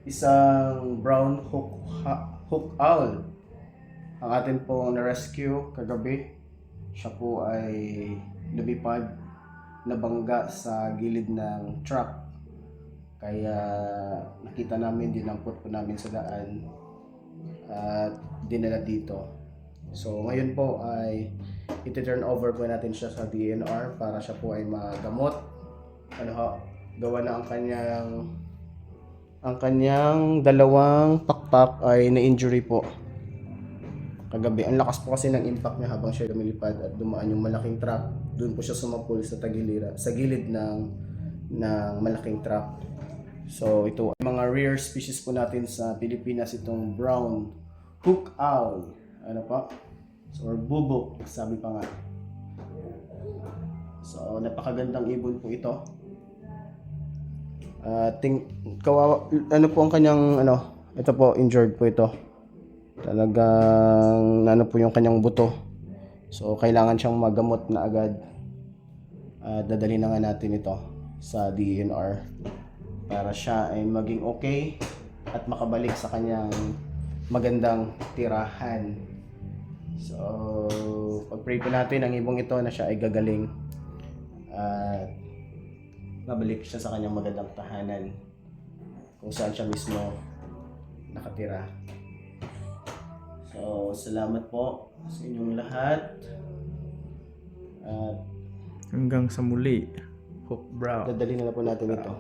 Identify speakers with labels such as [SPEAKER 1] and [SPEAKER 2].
[SPEAKER 1] isang brown hook owl ang atin po na-rescue kagabi. Siya po ay lumipad, nabangga sa gilid ng truck. Kaya nakita namin, dinampot po namin sa daan at dinala dito. So ngayon po ay iti-turn over po natin siya sa DNR para siya po ay magamot. Gawa na ang kanyang dalawang pakpak ay na-injury po kagabi. Ang lakas po kasi ng impact niya habang siya lumilipad at dumaan yung malaking truck. Doon po siya sumapul sa gilid ng malaking truck. So ito ay mga rare species po natin sa Pilipinas, itong brown hook owl. So, or bubok, sabi pa nga. So napakagandang ibon po ito. Ano po ang kanyang ito po, injured po ito. Talagang po yung kanyang buto. So kailangan siyang magamot na agad. Dadali na nga natin ito sa DNR para siya ay maging okay at makabalik sa kanyang magandang tirahan. So pag-pray po natin ang ibong ito na siya ay gagaling at mabalik siya sa kanyang magandang tahanan kung saan siya mismo nakatira. So salamat po sa inyong lahat at
[SPEAKER 2] hanggang sa muli. Hook Brown.
[SPEAKER 1] dadali na po natin ito.